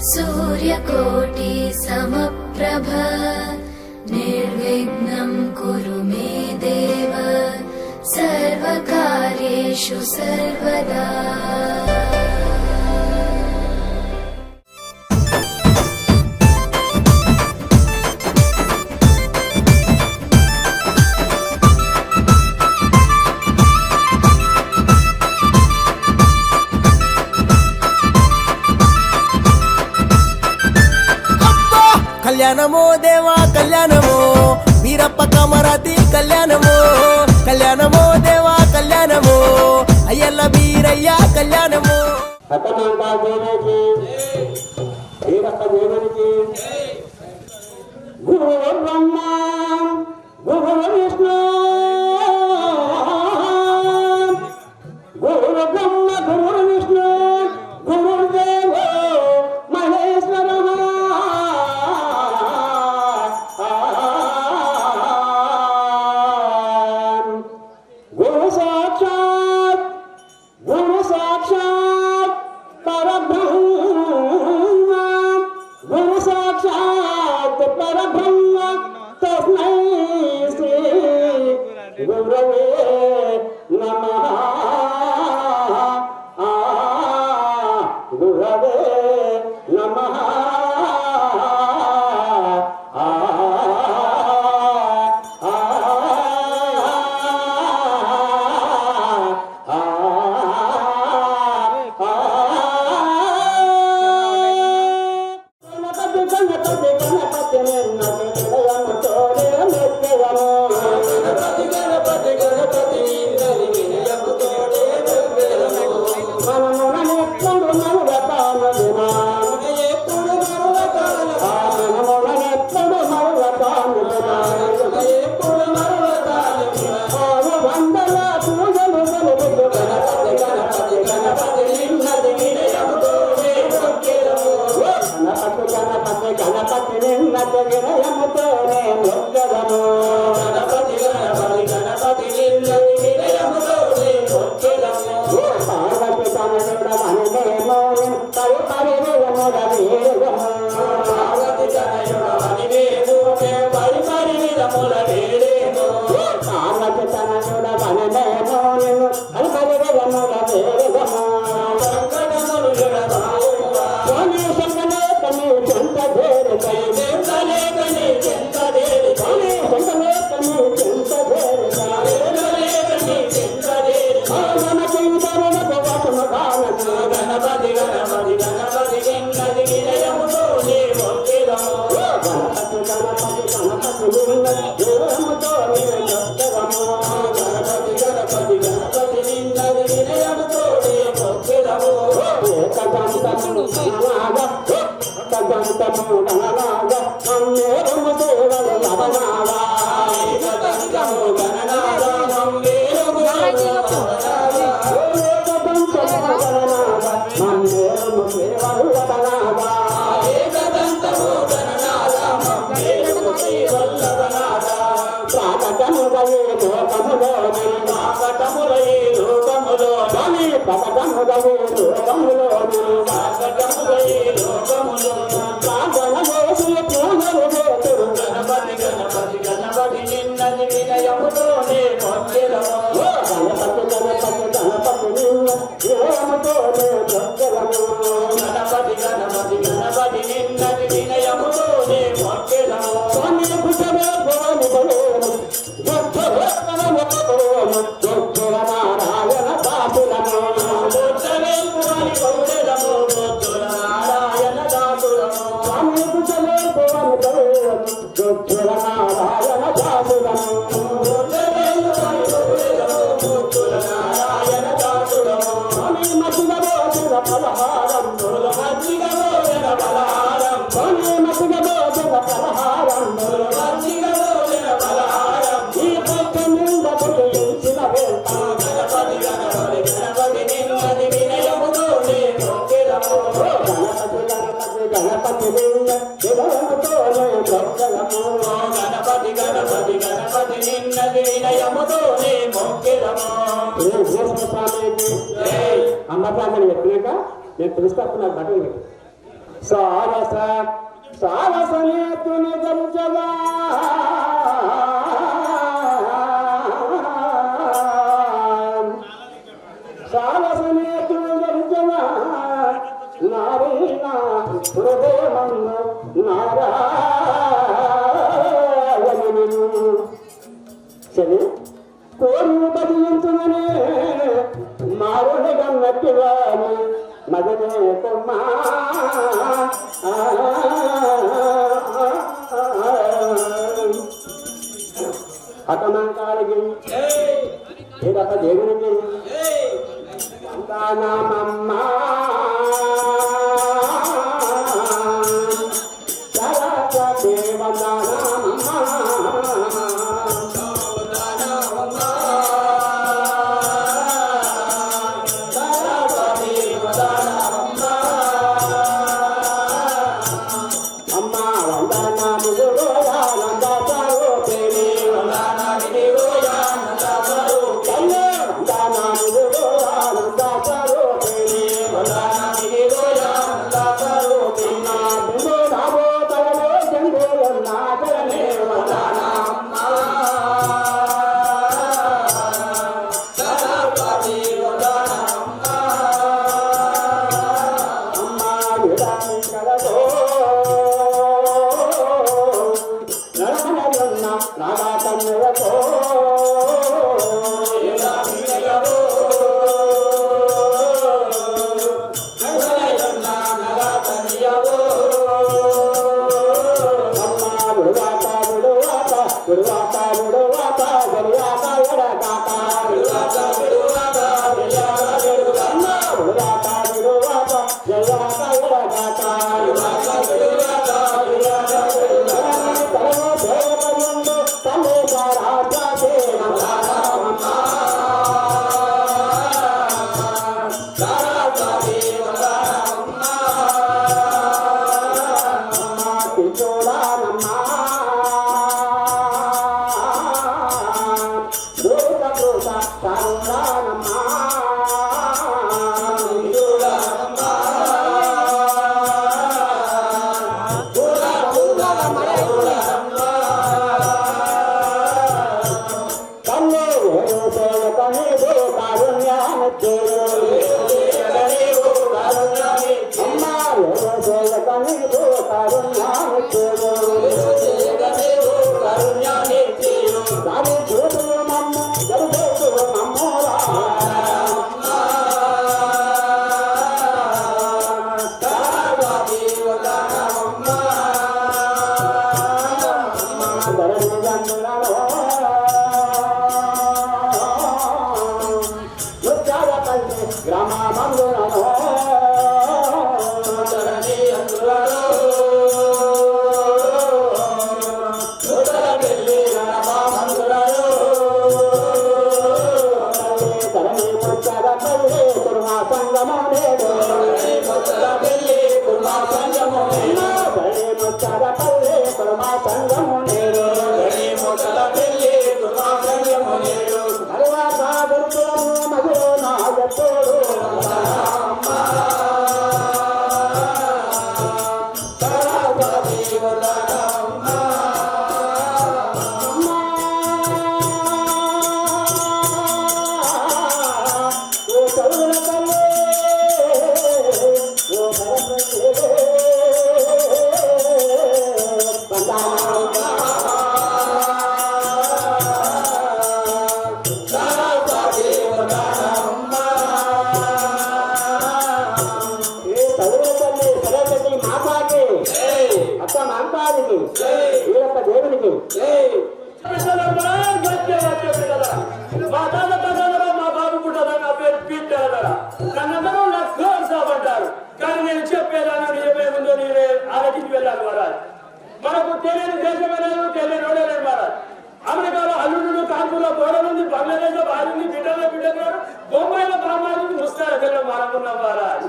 सूर्यकोटि समप्रभ निर्विघ्नं कुरु मे देव सर्वकार्येषु सर्वदा। కళ్యాణమో దేవా కళ్యాణమో వీరప్ప కమరాతి కళ్యాణమో కళ్యాణమో దేవా కళ్యాణమో అయ్యల్ల వీరయ్య కళ్యాణమో సతమంతా దేవునికి వీరప్ప దేవునికి గురు బ్రహ్మ గురు విష్ణు గురు బ్రహ్మ గురు విష్ణు గురుదేవో మహేశ్వర గురు సాక్షాత్ పరబ్రహ్మ గురు సాక్షాత్ పరబ్రహ్మ తస్మై శ్రీ గురవే నమః గురవే నమః అమ్మకాన్ని పెట్టినాక నేను పిలుస్తాను నాకు బట్టలు పెట్టి సారస సారసనేతుని గంజగా సారసనేతుని గంజగా నారీణ హృదయమందు నారాయణుని సరే కోరిని బదిలించుననే మారుని గన్నట్టుగాని మదనే కొమ్మా హతమంకాలకి ఏదప్ప దేవునికి నామమ్మ మనకు తెలియని దేశమైన తెలియని రోడ్డు మారాలి. అమెరికాలో అల్లుడు కాన్పూర్లో గోడలుంది, బంగ్లాదేశ్ లో భార్య బిడ్డలు బొంబాయిలో బ్రహ్మాండ ముస్తారో మారకున్నాం మహారాజ్.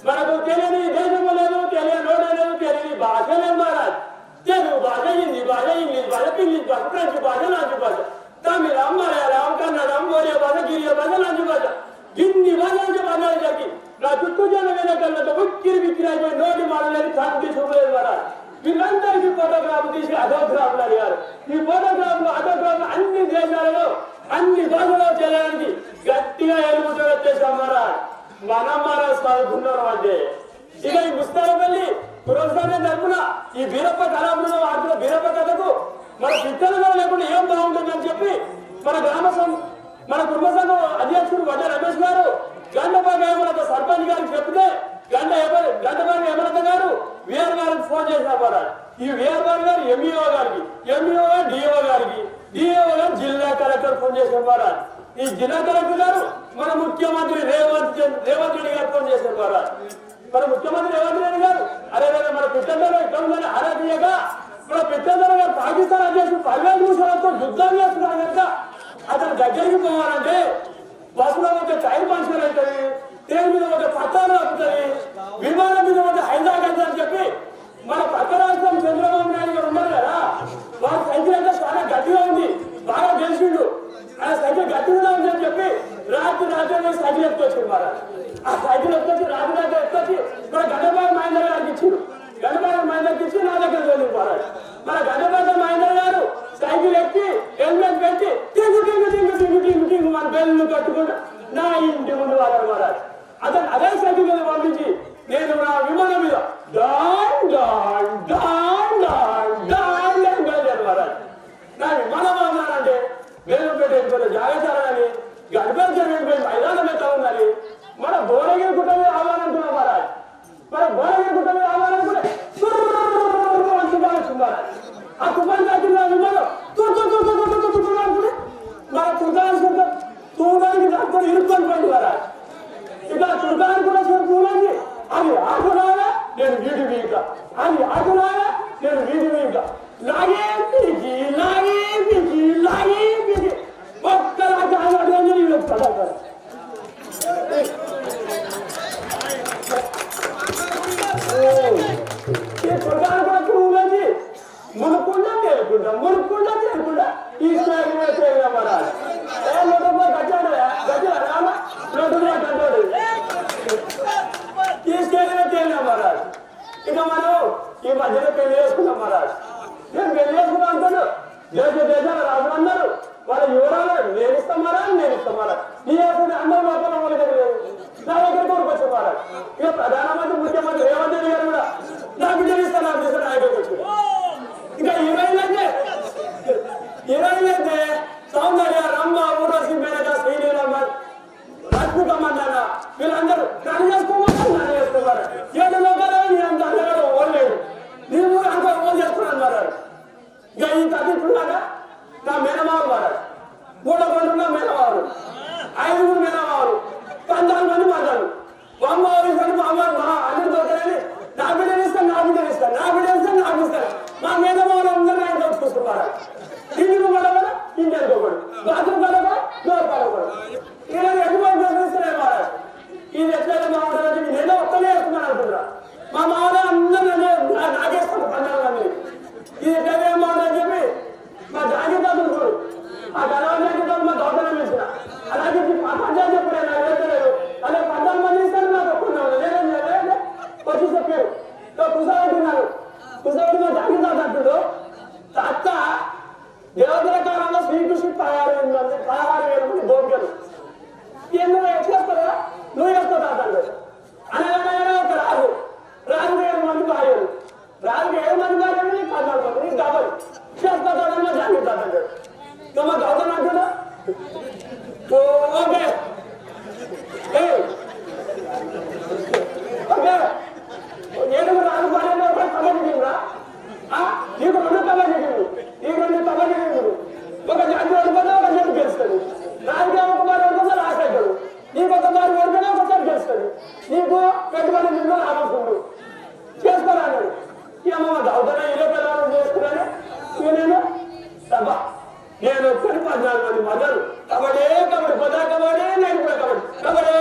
మనకు తెలియని దేశము లేదు, తెలియని రోడ్డు లేదు, తెలియని భాష లేదు మహారాజ్. తెలుగు భాష, హిందీ భాష, ఇంగ్లీష్ భాష, ఇంగ్లీష్ భాష, ఫ్రెంచ్ భాష, లాంటి భాష, తమిళం, మలయాళం, కన్నడం, ఒరియా భాష, గిరియా భాష, లాంటి భాష, ఇన్ని భాష నుంచి మాట్లాడేసరికి నా చుట్టూ జనం వెనకల్లో ముఖ్య ఉక్కిరి బిక్కిరి అయిపోయి నోటి మాడలేదు కంటి చూపలేదు మహారాజ్. వీళ్ళందరికీ ఫోటోగ్రాఫ్ తీసి అధోగ్రాఫ్లు అడిగారు. ఈ ఫోటోగ్రాఫ్లు అధోగ్రాఫ్లు అన్ని దేశాలలో అన్ని దోషలో చేయడానికి గట్టిగా ఎలుగుతూ వచ్చేసాం మహారాజ్. మనం మహారాజ్ చదువుకున్నాం అంటే ఇక ఈ ముస్తారపల్లి పురస్కారం తరపున ఈ బీరప్ప కళాబృందం ఆడుతున్న బీరప్ప కథకు మన పిత్తలు లేకుండా ఏం బాగుంటుందని చెప్పి మన కుటుంబ సంఘం అధ్యక్షుడు వడ్డ రమేష్ గారు గండబాబు హేమలత సర్పంచ్ గారికి చెప్తే గండబాబు హేమలత గారు వీఆర్ గారికి ఫోన్ చేసినారు. ఈ వీఆర్ గారు ఎంఈఓ గారికి, ఎంఈఓ గారు డిఓ గారికి, డిఓ గారు జిల్లా కలెక్టర్ ఫోన్ చేసినారు. ఈ జిల్లా కలెక్టర్ గారు మన ముఖ్యమంత్రి రేవంత్ రెడ్డి గారు ఫోన్ చేశారు. మన ముఖ్యమంత్రి రేవంత్ రెడ్డి గారు అరే మన పిట్టందరూ ఇక్కడ ఉందని ఆరాధనగా మన పిట్టందరూ గారు పాకిస్తాన్ అధ్యక్షుడు 10,000 నిమిషాలతో యుద్ధం చేస్తున్నారు కనుక అతను దగ్గరికి పోవాలంటే బస్సులో ఒక టైర్ పంచర్ అవుతుంది, ట్రైన్ మీద ఒక పట్టాలు ఆపుతుంది, విమానం మీద ఒక హైదరాబాద్ అని చెప్పి మన పక్క రాష్ట్రం చంద్రబాబు నాయుడు గారు ఉన్నారు కదా, వాళ్ళ సైకిల్ అయితే చాలా గట్టిగా ఉంది, బాగా గెలిచిండు, ఆ సైకిల్ గట్టిగా ఉంది అని చెప్పి రాత్రి సైకిల్ ఎత్తుకొచ్చింది. మరి ఆ సైకిల్ ఎత్తుకొచ్చి రాత్రి ఎత్తుకొచ్చి మన గడ్డబాబు మహేందర్ గారికి ఇచ్చిండు. గడ్డబాబు మహేందర్కి ఇచ్చి నా దగ్గర వెళ్ళింది. మన గడ్డబాబు మహేందర్ గారు సైకిల్ ఎక్కి హెల్మెట్ పెట్టి టింగు టింగు టింగు టింగు టింగు టింగు మన బెల్లు కట్టుకుంటూ నా ఇంటి ముందు వాళ్ళు మహారాజ్ అతను అదే సైకిల్ మీద పంపించి నేను నా విమానం మీద డాన్ డాన్ డాన్ డాన్ డాన్ అని బయలుదేరు మహారాజ్. నా విమానం అన్నానంటే బెల్లు పెట్టి జాగ్రత్త గడ్బల్ వెళ్ళిపోయి మైదానం ఎట్లా ఉందని మన భువనగిరి గుట్ట మీద రావాలనుకున్నాం మహారాజ్. మన భువనగిరి గుట్ట మీద రావాలనుకుంటే ఆ తుఫాన్ తాకిన విమానం అనుకుంటే మన తుఫానికి దాంట్లో ఇరుక్కొని పోయింది మహారాజ్. ఇక తుఫాన్ కూడా చూడండి, అది ఆకులాగా నేను వీడి వీక, అది ఆకులాగా నేను వీడి వీక, లాగే పీకి లాగే పీకి లాగే పీకి ఒక్కలాగా పడాలి. తుఫాన్ కూడా చూడండి మునుకుండా తేలుకుంటా ఈ స్థాయి మహారాజ్. కట్టాడు రామ లోటుగా కట్టాడు ఈ స్టేజ్ తేలినా మహారాజ్. ఇక మనం ఈ మధ్యలో పెళ్లి చేసుకున్నాం మహారాజ్. నేను పెళ్లి చేసుకున్నాం అంటాడు దేశాల రాజు అన్నారు. వాళ్ళ యువరాలు నేను ఇస్తాం మహారాజ్, నేను ఇస్తాం మహారాజ్. నీ వేసుకుంటే అందరూ లోపల వాళ్ళ దగ్గర లేదు, నా దగ్గరికి వచ్చారు మహారాజ్. ఇక ప్రధానమంత్రి ముఖ్యమంత్రి రేవంత్ రెడ్డి గారు కూడా నా బిడ్డలు ఇస్తాను, నా బిడ్డ నా దగ్గరికి వచ్చారు. ఇంకా హీరోయిన్ అయితే సౌందర్య, రంభ, ఊర్వశి, మేనక, శ్రీలీలమ్మ, రష్మికమందన్న వీళ్ళందరూ నన్ను చేసుకోవాలి. 7 లోకాలు నేను అందరూ ఓడలేదు, నీవు అంతా ఓన్ చేసుకున్నాను మహారాజ్. ఇక ఈ తగ్గిస్తున్నాగా నా మేనమావులు మహారాజ్, 3 మేనమావులు, 5 మేనమావులు, 14 మంది మహారాజు. అమ్మవారు అన్ని దొరకని నా బిడ్డలు ఇస్తాను, నా బిడ్డలు ఇస్తాను, నా బిడ్డలు ఇస్తాను, నాకు ఇస్తాను. మా మేనమావులు అందరూ ఆయన దోచుకొస్తున్నారు. ఇంటికి పడవడం ఇంటికి పోకూడదు, బాత్రూమ్ పడకూడదు, డోర్ పడకూడదు. ఇలా ఎటువంటి దొరికిస్తున్నాయి మహారాజ్. ఇది ఎట్లయితే బాగుంటుందని నేనే ఒక్కనే వేసుకున్నాను అనుకుంటున్నా. మా మామూలు అందరూ నాకేస్తాను 14 మంది. ఇది ఎట్లయితే ఏం బాగుంటుందని చెప్పి మా జాగ్రత్తలు చూడు, ఆ గడవ జాగ్రత్తలు మా దోటలు ఇచ్చిన అలాగే మా పంచాయతీ చెప్పారు, నాకు వెళ్తలేదు. అదే 14 మంది ఇస్తాను, నాకు ఒప్పుకున్నాను. లేదంటే వచ్చి చెప్పారు కుసాబెట్టున్నారు. కుసాబెట్టి మా జాగ్రత్త అంటుడు అత్త దేవతల కాలంలో శ్రీకృష్ణుడు 16,000 మంది గోపికలు ఎందుకు ఎట్లేస్తారా నువ్వు వేస్తావు తాతండు అనగానే ఒక రాజుకి 7 మంది భార్యలు, రాజుకి 7 మంది భార్యలు, 14 మంది డబల్ చేస్తాడమ్మా జాగ్రత్త అంటాడు. ఇక మా గౌతమ్ అంటున్నా ఓకే ఓకే 7 రాజు భార్యలు కబడ్డీరా నీకు 2 కబడ్డీ, నీకు 2 కబడ్డీ, ఒక జాతి ఓడిపోతే ఒక జట్టు గెలుస్తుంది. రాజకీయ ఒకసారి ఓడిపోతే లాస్ట్ అవుతాడు, నీకు ఒకసారి ఓడిపోయినా ఒకసారి గెలుస్తుంది. నీకు పెట్టుబడి నిందో లాభం చేసుకోరాడు. ఇక మా గౌతమ ఇరవై పిల్లలు చేసుకున్నాను. ఇక నేను డబ్బా నేను 14 మంది మదరు కబడ్డీ కబడ్డీ, పొద్దు కబడ్డీ, నైట్ కూడా కబడ్డీ, కబడ్డీ